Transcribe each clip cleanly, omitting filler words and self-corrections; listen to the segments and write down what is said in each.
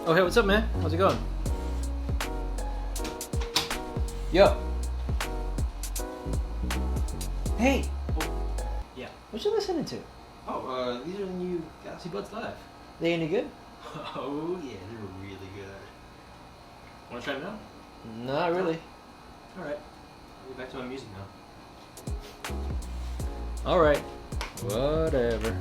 Oh, hey, what's up, man? How's it going? Yo. Hey. Yeah. What you listening to? Oh, these are the new Galaxy Buds Live. They any good? Oh, yeah, they're really good. Want to try them out? Not really. Alright. I'll get back to my music now. Alright. Whatever.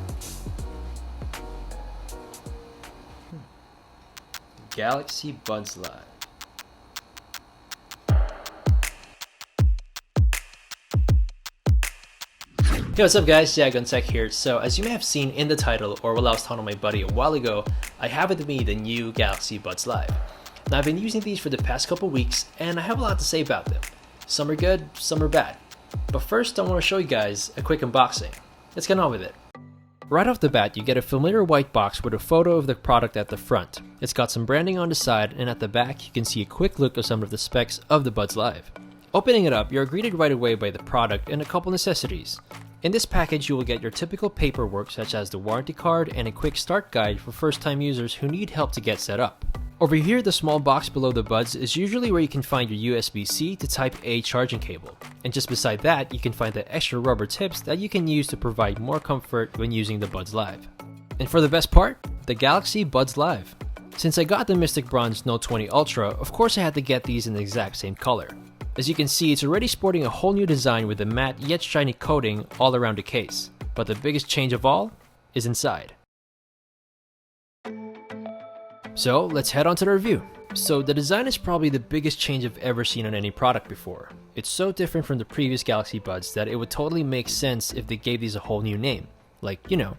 Galaxy Buds Live. Hey, what's up guys, Tech here. So as you may have seen in the title, or while I was talking to my buddy a while ago, I have with me the new Galaxy Buds Live. Now I've been using these for the past couple weeks, and I have a lot to say about them. Some are good, some are bad. But first I want to show you guys a quick unboxing. Let's get on with it. Right off the bat, you get a familiar white box with a photo of the product at the front. It's got some branding on the side, and at the back you can see a quick look of some of the specs of the Buds Live. Opening it up, you're greeted right away by the product and a couple necessities. In this package, you will get your typical paperwork such as the warranty card and a quick start guide for first-time users who need help to get set up. Over here, the small box below the Buds is usually where you can find your USB-C to Type-A charging cable. And just beside that, you can find the extra rubber tips that you can use to provide more comfort when using the Buds Live. And for the best part, the Galaxy Buds Live. Since I got the Mystic Bronze Note 20 Ultra, of course I had to get these in the exact same color. As you can see, it's already sporting a whole new design with a matte yet shiny coating all around the case. But the biggest change of all is inside. So let's head on to the review. So the design is probably the biggest change I've ever seen on any product before. It's so different from the previous Galaxy Buds that it would totally make sense if they gave these a whole new name. Like, you know,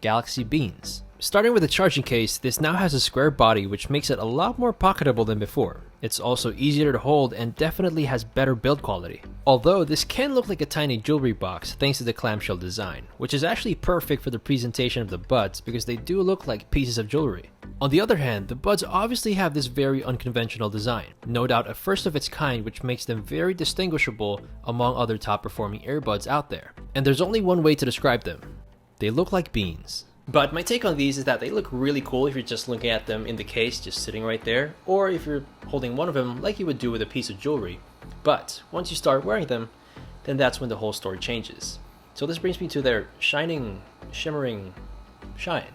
Galaxy Beans. Starting with the charging case, this now has a square body which makes it a lot more pocketable than before. It's also easier to hold and definitely has better build quality. Although this can look like a tiny jewelry box thanks to the clamshell design, which is actually perfect for the presentation of the Buds because they do look like pieces of jewelry. On the other hand, the Buds obviously have this very unconventional design, no doubt a first of its kind, which makes them very distinguishable among other top performing earbuds out there. And there's only one way to describe them. They look like beans. But my take on these is that they look really cool if you're just looking at them in the case, just sitting right there, or if you're holding one of them like you would do with a piece of jewelry. But once you start wearing them, then that's when the whole story changes. So this brings me to their shining, shimmering shine.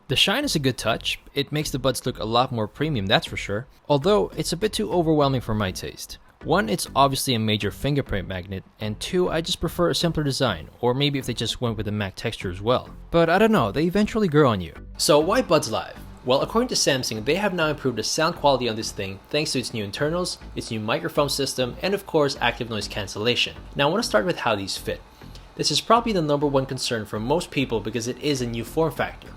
The shine is a good touch. It makes the Buds look a lot more premium, that's for sure. Although it's a bit too overwhelming for my taste. One, it's obviously a major fingerprint magnet, and two, I just prefer a simpler design, or maybe if they just went with a matte texture as well. But I don't know, they eventually grow on you. So why Buds Live? Well, according to Samsung, they have now improved the sound quality on this thing thanks to its new internals, its new microphone system, and of course active noise cancellation. Now I want to start with how these fit. This is probably the #1 concern for most people because it is a new form factor.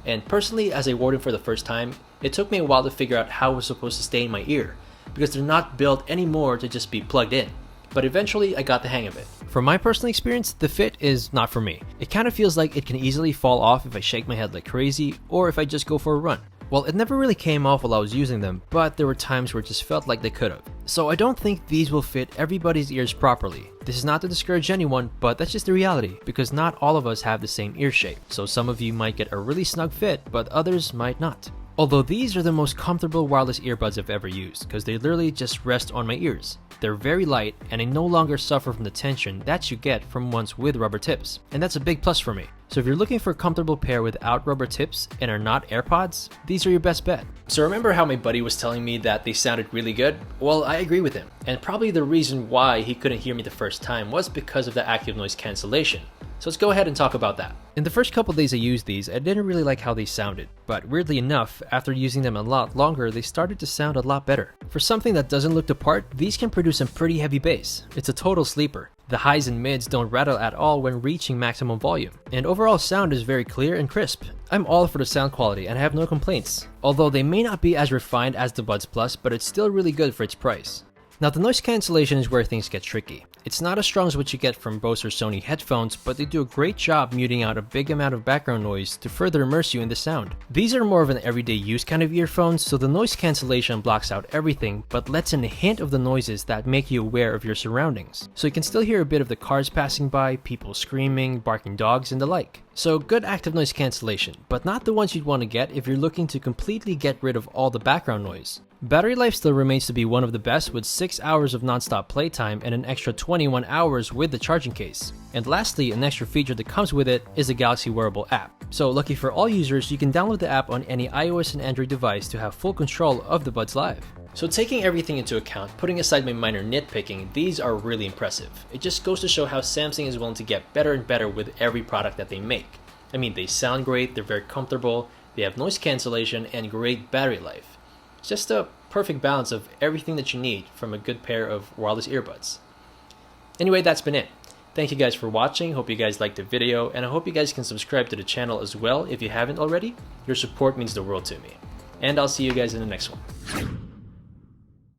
And personally, as I wore them for the first time, it took me a while to figure out how it was supposed to stay in my ear, because they're not built anymore to just be plugged in. But eventually I got the hang of it. From my personal experience, the fit is not for me. It kind of feels like it can easily fall off if I shake my head like crazy, or if I just go for a run. Well, it never really came off while I was using them, but there were times where it just felt like they could have. So I don't think these will fit everybody's ears properly. This is not to discourage anyone, but that's just the reality, because not all of us have the same ear shape. So some of you might get a really snug fit, but others might not. Although these are the most comfortable wireless earbuds I've ever used, because they literally just rest on my ears. They're very light, and I no longer suffer from the tension that you get from ones with rubber tips, and that's a big plus for me. So if you're looking for a comfortable pair without rubber tips and are not AirPods, these are your best bet. So remember how my buddy was telling me that they sounded really good? Well, I agree with him, and probably the reason why he couldn't hear me the first time was because of the active noise cancellation. So let's go ahead and talk about that. In the first couple days I used these, I didn't really like how they sounded, but weirdly enough, after using them a lot longer, they started to sound a lot better. For something that doesn't look the part, these can produce some pretty heavy bass. It's a total sleeper. The highs and mids don't rattle at all when reaching maximum volume, and overall sound is very clear and crisp. I'm all for the sound quality and I have no complaints, although they may not be as refined as the Buds Plus, but it's still really good for its price. Now the noise cancellation is where things get tricky. It's not as strong as what you get from Bose or Sony headphones, but they do a great job muting out a big amount of background noise to further immerse you in the sound. These are more of an everyday use kind of earphones, so the noise cancellation blocks out everything, but lets in a hint of the noises that make you aware of your surroundings. So you can still hear a bit of the cars passing by, people screaming, barking dogs, and the like. So good active noise cancellation, but not the ones you'd want to get if you're looking to completely get rid of all the background noise. Battery life still remains to be one of the best with 6 hours of non-stop playtime and an extra 21 hours with the charging case. And lastly, an extra feature that comes with it is the Galaxy Wearable app. So lucky for all users, you can download the app on any iOS and Android device to have full control of the Buds Live. So taking everything into account, putting aside my minor nitpicking, these are really impressive. It just goes to show how Samsung is willing to get better and better with every product that they make. I mean, they sound great, they're very comfortable, they have noise cancellation, and great battery life. It's just a perfect balance of everything that you need from a good pair of wireless earbuds. Anyway, that's been it. Thank you guys for watching, hope you guys liked the video, and I hope you guys can subscribe to the channel as well if you haven't already. Your support means the world to me. And I'll see you guys in the next one.